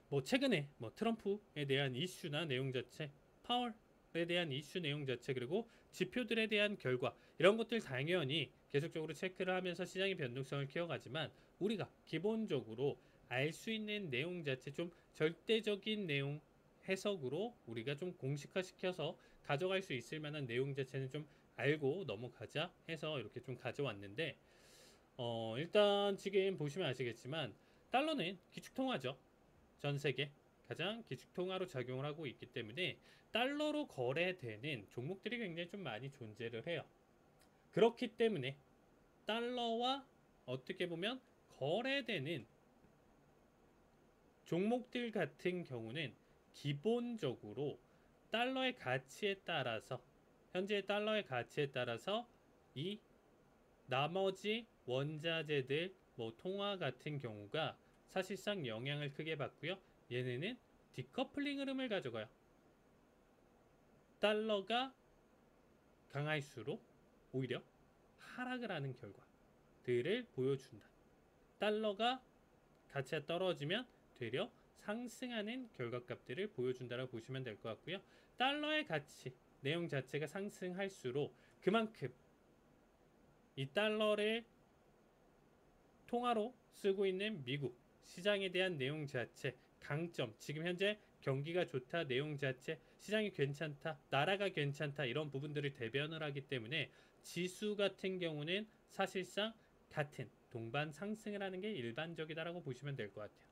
뭐 최근에 뭐 트럼프에 대한 이슈나 내용 자체, 파월에 대한 이슈 내용 자체, 그리고 지표들에 대한 결과 이런 것들 당연히 계속적으로 체크를 하면서 시장의 변동성을 키워가지만 우리가 기본적으로 알 수 있는 내용 자체 좀 절대적인 내용 해석으로 우리가 좀 공식화시켜서 가져갈 수 있을 만한 내용 자체는 좀 알고 넘어가자 해서 이렇게 좀 가져왔는데 일단 지금 보시면 아시겠지만 달러는 기축통화죠. 전 세계 가장 기축통화로 작용을 하고 있기 때문에 달러로 거래되는 종목들이 굉장히 좀 많이 존재를 해요. 그렇기 때문에 달러와 어떻게 보면 거래되는 종목들 같은 경우는 기본적으로 달러의 가치에 따라서 현재 달러의 가치에 따라서 이 나머지 원자재들 뭐 통화 같은 경우가 사실상 영향을 크게 받고요. 얘네는 디커플링 흐름을 가져가요. 달러가 강할수록 오히려 하락을 하는 결과들을 보여준다. 달러가 가치가 떨어지면 되려 상승하는 결과값들을 보여준다고 보시면 될 것 같고요. 달러의 가치, 내용 자체가 상승할수록 그만큼 이 달러를 통화로 쓰고 있는 미국 시장에 대한 내용 자체, 강점, 지금 현재 경기가 좋다, 내용 자체, 시장이 괜찮다, 나라가 괜찮다 이런 부분들을 대변을 하기 때문에 지수 같은 경우는 사실상 같은 동반 상승을 하는 게 일반적이다라고 보시면 될 것 같아요.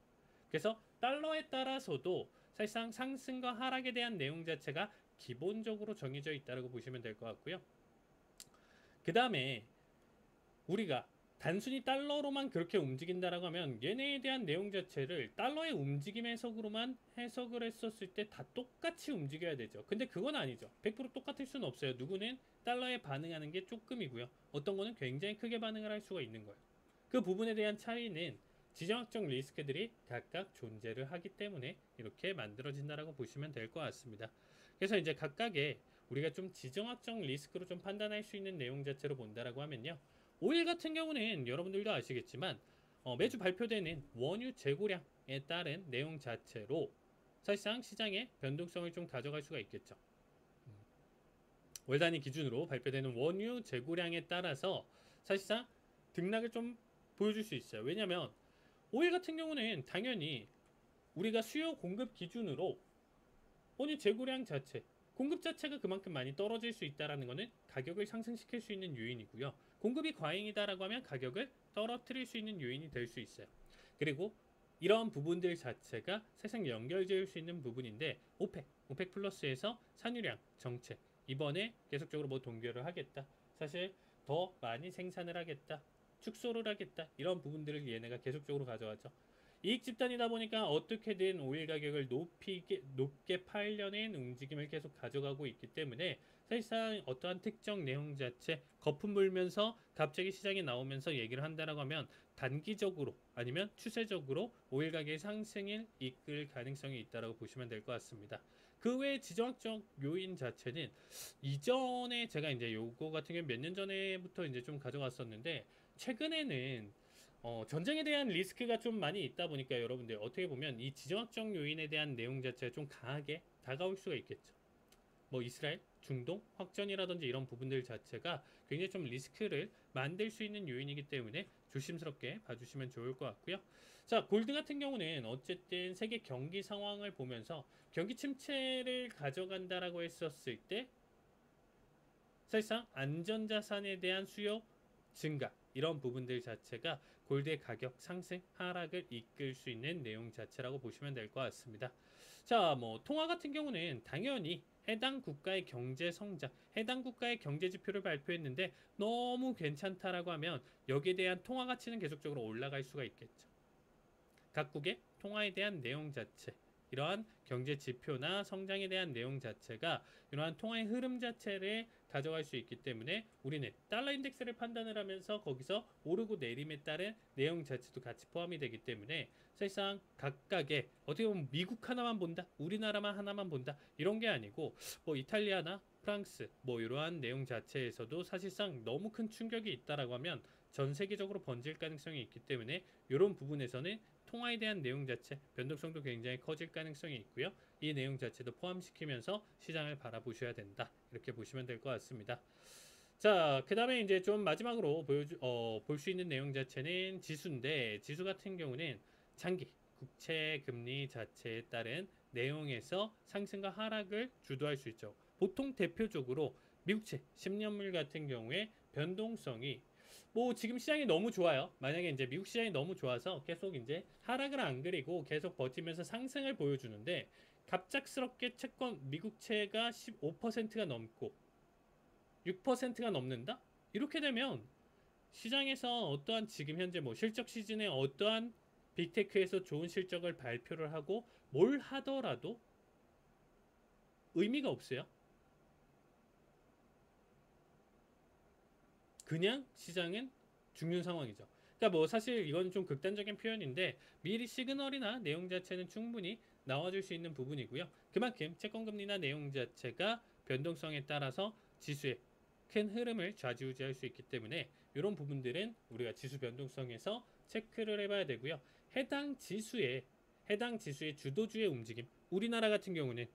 그래서 달러에 따라서도 사실상 상승과 하락에 대한 내용 자체가 기본적으로 정해져 있다고 보시면 될 것 같고요. 그 다음에 우리가 단순히 달러로만 그렇게 움직인다라고 하면 얘네에 대한 내용 자체를 달러의 움직임 해석으로만 해석을 했었을 때 다 똑같이 움직여야 되죠. 근데 그건 아니죠. 100% 똑같을 수는 없어요. 누구는 달러에 반응하는 게 조금이고요. 어떤 거는 굉장히 크게 반응을 할 수가 있는 거예요. 그 부분에 대한 차이는 지정학적 리스크들이 각각 존재를 하기 때문에 이렇게 만들어진다라고 보시면 될 것 같습니다. 그래서 이제 각각의 우리가 좀 지정학적 리스크로 좀 판단할 수 있는 내용 자체로 본다라고 하면요. 오일 같은 경우는 여러분들도 아시겠지만 매주 발표되는 원유 재고량에 따른 내용 자체로 사실상 시장의 변동성을 좀 가져갈 수가 있겠죠. 월 단위 기준으로 발표되는 원유 재고량에 따라서 사실상 등락을 좀 보여줄 수 있어요. 왜냐하면 오일 같은 경우는 당연히 우리가 수요 공급 기준으로 원유 재고량 자체 공급 자체가 그만큼 많이 떨어질 수 있다는 것은 가격을 상승시킬 수 있는 요인이고요. 공급이 과잉이다라고 하면 가격을 떨어뜨릴 수 있는 요인이 될 수 있어요. 그리고 이런 부분들 자체가 사실상 연결될 수 있는 부분인데 오펙 플러스에서 산유량 정책 이번에 계속적으로 뭐 동결을 하겠다. 사실 더 많이 생산을 하겠다. 축소를 하겠다. 이런 부분들을 얘네가 계속적으로 가져가죠. 이익 집단이다 보니까 어떻게든 오일 가격을 높게 팔려는 움직임을 계속 가져가고 있기 때문에 사실상 어떠한 특정 내용 자체 거품 불면서 갑자기 시장에 나오면서 얘기를 한다라고 하면 단기적으로 아니면 추세적으로 오일 가격의 상승을 이끌 가능성이 있다라고 보시면 될 것 같습니다. 그 외에 지정학적 요인 자체는 이전에 제가 이제 요거 같은 경우 몇 년 전에부터 이제 좀 가져갔었는데 최근에는 전쟁에 대한 리스크가 좀 많이 있다 보니까 여러분들 어떻게 보면 이 지정학적 요인에 대한 내용 자체가 좀 강하게 다가올 수가 있겠죠. 뭐 이스라엘, 중동 확전이라든지 이런 부분들 자체가 굉장히 좀 리스크를 만들 수 있는 요인이기 때문에 조심스럽게 봐주시면 좋을 것 같고요. 자, 골드 같은 경우는 어쨌든 세계 경기 상황을 보면서 경기 침체를 가져간다라고 했었을 때 사실상 안전자산에 대한 수요 증가 이런 부분들 자체가 골드의 가격 상승 하락을 이끌 수 있는 내용 자체라고 보시면 될 것 같습니다. 자, 뭐 통화 같은 경우는 당연히 해당 국가의 경제 성장, 해당 국가의 경제 지표를 발표했는데 너무 괜찮다라고 하면 여기에 대한 통화 가치는 계속적으로 올라갈 수가 있겠죠. 각국의 통화에 대한 내용 자체, 이러한 경제 지표나 성장에 대한 내용 자체가 이러한 통화의 흐름 자체를 가져갈 수 있기 때문에 우리는 달러 인덱스를 판단을 하면서 거기서 오르고 내림에 따른 내용 자체도 같이 포함이 되기 때문에 사실상 각각의 어떻게 보면 미국 하나만 본다, 우리나라만 하나만 본다 이런 게 아니고 뭐 이탈리아나 프랑스 뭐 이러한 내용 자체에서도 사실상 너무 큰 충격이 있다라고 하면 전 세계적으로 번질 가능성이 있기 때문에 이런 부분에서는 통화에 대한 내용 자체 변동성도 굉장히 커질 가능성이 있고요. 이 내용 자체도 포함시키면서 시장을 바라보셔야 된다. 이렇게 보시면 될 것 같습니다. 자, 그 다음에 이제 좀 마지막으로 볼 수 있는 내용 자체는 지수인데 지수 같은 경우는 장기 국채 금리 자체에 따른 내용에서 상승과 하락을 주도할 수 있죠. 보통 대표적으로 미국채 10년물 같은 경우에 변동성이 뭐 지금 시장이 너무 좋아요. 만약에 이제 미국 시장이 너무 좋아서 계속 이제 하락을 안 그리고 계속 버티면서 상승을 보여주는데 갑작스럽게 채권 미국채가 15%가 넘고 6%가 넘는다? 이렇게 되면 시장에서 어떠한 지금 현재 뭐 실적 시즌에 어떠한 빅테크에서 좋은 실적을 발표를 하고 뭘 하더라도 의미가 없어요. 그냥 시장은 죽는 상황이죠. 그러니까 뭐 사실 이건 좀 극단적인 표현인데 미리 시그널이나 내용 자체는 충분히 나와줄 수 있는 부분이고요. 그만큼 채권금리나 내용 자체가 변동성에 따라서 지수의 큰 흐름을 좌지우지할 수 있기 때문에 이런 부분들은 우리가 지수 변동성에서 체크를 해봐야 되고요. 해당 지수의 주도주의 움직임. 우리나라 같은 경우는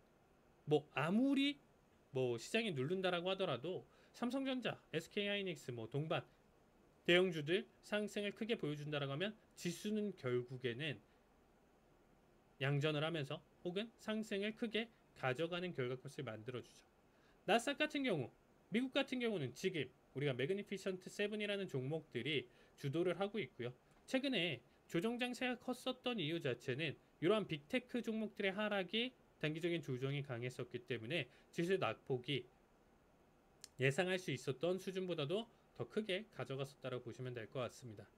뭐 아무리 뭐 시장이 누른다라고 하더라도 삼성전자, SK하이닉스, 뭐 동반 대형주들 상승을 크게 보여준다라고 하면 지수는 결국에는 양전을 하면서 혹은 상승을 크게 가져가는 결과값을 만들어주죠. 나스닥 같은 경우, 미국 같은 경우는 지금 우리가 매그니피션트 7이라는 종목들이 주도를 하고 있고요. 최근에 조정 장세가 컸었던 이유 자체는 이러한 빅테크 종목들의 하락이 단기적인 조정이 강했었기 때문에 지수 낙폭이 예상할 수 있었던 수준보다도 더 크게 가져갔었다고 보시면 될 것 같습니다.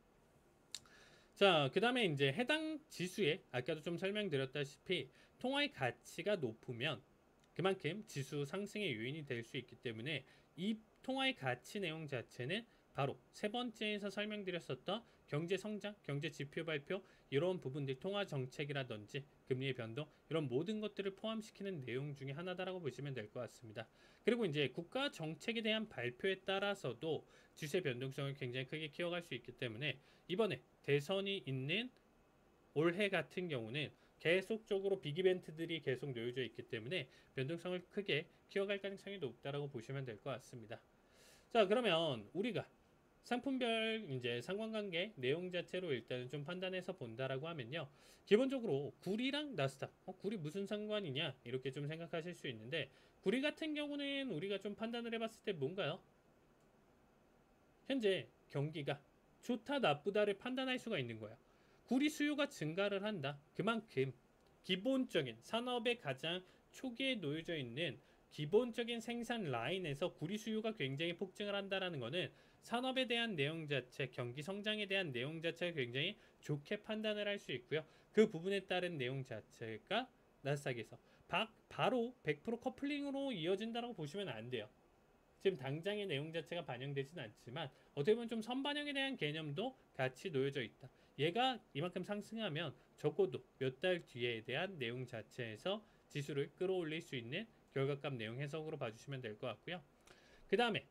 자, 그 다음에 이제 해당 지수에 아까도 좀 설명드렸다시피 통화의 가치가 높으면 그만큼 지수 상승의 요인이 될 수 있기 때문에 이 통화의 가치 내용 자체는 바로 세 번째에서 설명드렸었던 경제 성장, 경제 지표 발표 이런 부분들 통화 정책이라든지 금리의 변동 이런 모든 것들을 포함시키는 내용 중에 하나다라고 보시면 될 것 같습니다. 그리고 이제 국가 정책에 대한 발표에 따라서도 지수의 변동성을 굉장히 크게 키워갈 수 있기 때문에 이번에 대선이 있는 올해 같은 경우는 계속적으로 빅 이벤트들이 계속 놓여져 있기 때문에 변동성을 크게 키워갈 가능성이 높다라고 보시면 될 것 같습니다. 자, 그러면 우리가 상품별 이제 상관관계 내용 자체로 일단은 좀 판단해서 본다라고 하면요. 기본적으로 구리랑 나스닥, 구리 무슨 상관이냐 이렇게 좀 생각하실 수 있는데 구리 같은 경우는 우리가 좀 판단을 해봤을 때 뭔가요? 현재 경기가 좋다 나쁘다를 판단할 수가 있는 거야. 구리 수요가 증가를 한다. 그만큼 기본적인 산업의 가장 초기에 놓여져 있는 기본적인 생산 라인에서 구리 수요가 굉장히 폭증을 한다라는 것은 산업에 대한 내용 자체, 경기 성장에 대한 내용 자체가 굉장히 좋게 판단을 할 수 있고요. 그 부분에 따른 내용 자체가 나스닥에서 바로 100% 커플링으로 이어진다고 보시면 안 돼요. 지금 당장의 내용 자체가 반영되진 않지만 어떻게 보면 좀 선반영에 대한 개념도 같이 놓여져 있다. 얘가 이만큼 상승하면 적어도 몇 달 뒤에 대한 내용 자체에서 지수를 끌어올릴 수 있는 결과값 내용 해석으로 봐주시면 될 것 같고요. 그 다음에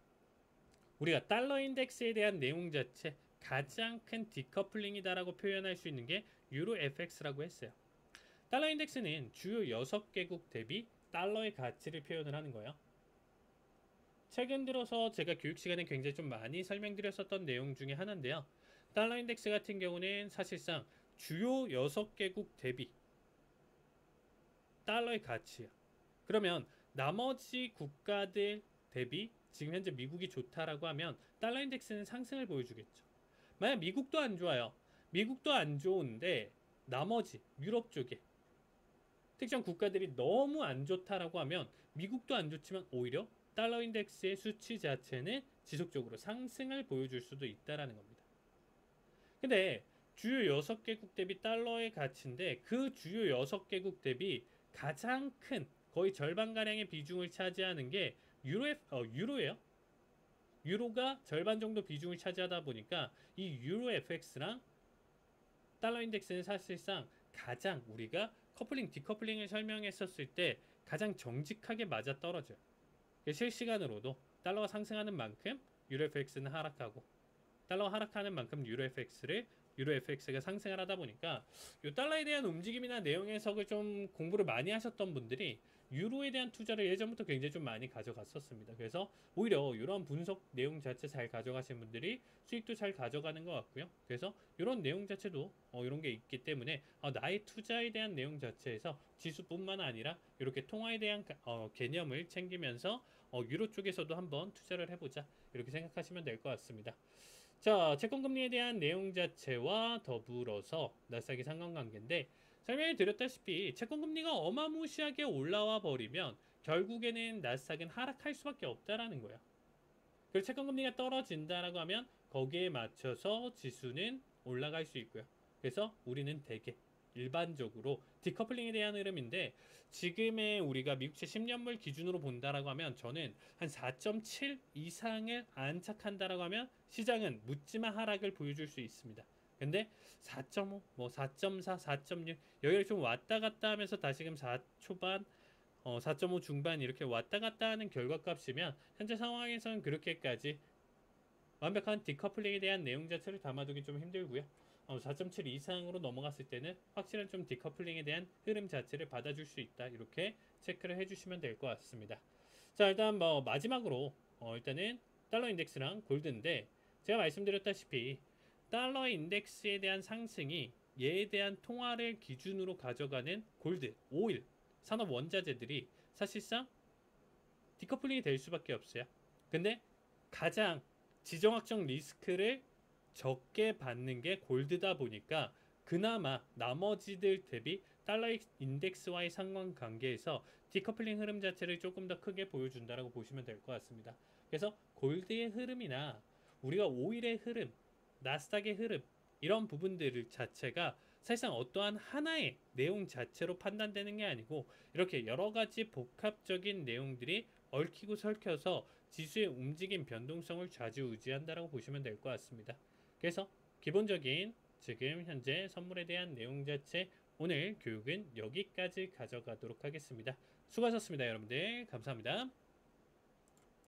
우리가 달러 인덱스에 대한 내용 자체 가장 큰 디커플링이다라고 표현할 수 있는 게 유로 FX라고 했어요. 달러 인덱스는 주요 6개국 대비 달러의 가치를 표현을 하는 거예요. 최근 들어서 제가 교육 시간에 굉장히 좀 많이 설명드렸었던 내용 중에 하나인데요. 달러 인덱스 같은 경우는 사실상 주요 6개국 대비 달러의 가치야. 그러면 나머지 국가들 대비 지금 현재 미국이 좋다라고 하면 달러 인덱스는 상승을 보여주겠죠. 만약 미국도 안 좋아요. 미국도 안 좋은데 나머지 유럽 쪽에 특정 국가들이 너무 안 좋다라고 하면 미국도 안 좋지만 오히려 달러 인덱스의 수치 자체는 지속적으로 상승을 보여줄 수도 있다라는 겁니다. 근데 주요 6개국 대비 달러의 가치인데 그 주요 6개국 대비 가장 큰 거의 절반가량의 비중을 차지하는 게 유로예요. 유로가 절반 정도 비중을 차지하다 보니까 이 유로 FX랑 달러 인덱스는 사실상 가장 우리가 커플링, 디커플링을 설명했었을 때 가장 정직하게 맞아 떨어져요. 실시간으로도 달러가 상승하는 만큼 유로 FX는 하락하고 달러가 하락하는 만큼 유로 FX가 상승을 하다 보니까 이 달러에 대한 움직임이나 내용 해석을 좀 공부를 많이 하셨던 분들이 유로에 대한 투자를 예전부터 굉장히 좀 많이 가져갔었습니다. 그래서 오히려 이런 분석 내용 자체 잘 가져가신 분들이 수익도 잘 가져가는 것 같고요. 그래서 이런 내용 자체도 이런 게 있기 때문에 나의 투자에 대한 내용 자체에서 지수뿐만 아니라 이렇게 통화에 대한 개념을 챙기면서 유로 쪽에서도 한번 투자를 해보자 이렇게 생각하시면 될 것 같습니다. 자, 채권금리에 대한 내용 자체와 더불어서 나스닥의 상관관계인데 설명을 드렸다시피 채권금리가 어마무시하게 올라와 버리면 결국에는 나스닥은 하락할 수밖에 없다라는 거예요. 그리고 채권금리가 떨어진다라고 하면 거기에 맞춰서 지수는 올라갈 수 있고요. 그래서 우리는 대개 일반적으로 디커플링에 대한 흐름인데 지금의 우리가 미국채 10년물 기준으로 본다라고 하면 저는 한 4.7 이상을 안착한다라고 하면 시장은 묻지마 하락을 보여줄 수 있습니다. 근데 4.5, 뭐 4.4, 4.6 여기를 좀 왔다 갔다 하면서 다시금 4 초반 4.5 중반 이렇게 왔다 갔다 하는 결과값이면 현재 상황에서는 그렇게까지 완벽한 디커플링에 대한 내용 자체를 담아두기 좀 힘들고요. 4.7 이상으로 넘어갔을 때는 확실한 좀 디커플링에 대한 흐름 자체를 받아줄 수 있다. 이렇게 체크를 해주시면 될 것 같습니다. 자, 일단 뭐 마지막으로 일단은 달러 인덱스랑 골드인데 제가 말씀드렸다시피 달러 인덱스에 대한 상승이 얘에 대한 통화를 기준으로 가져가는 골드, 오일, 산업 원자재들이 사실상 디커플링이 될 수밖에 없어요. 근데 가장 지정학적 리스크를 적게 받는 게 골드다 보니까 그나마 나머지들 대비 달러 인덱스와의 상관관계에서 디커플링 흐름 자체를 조금 더 크게 보여준다라고 보시면 될 것 같습니다. 그래서 골드의 흐름이나 우리가 오일의 흐름, 나스닥의 흐름 이런 부분들 자체가 사실상 어떠한 하나의 내용 자체로 판단되는 게 아니고 이렇게 여러 가지 복합적인 내용들이 얽히고 설켜서 지수의 움직임 변동성을 좌지우지한다라고 보시면 될 것 같습니다. 그래서 기본적인 지금 현재 선물에 대한 내용 자체 오늘 교육은 여기까지 가져가도록 하겠습니다. 수고하셨습니다, 여러분들. 감사합니다.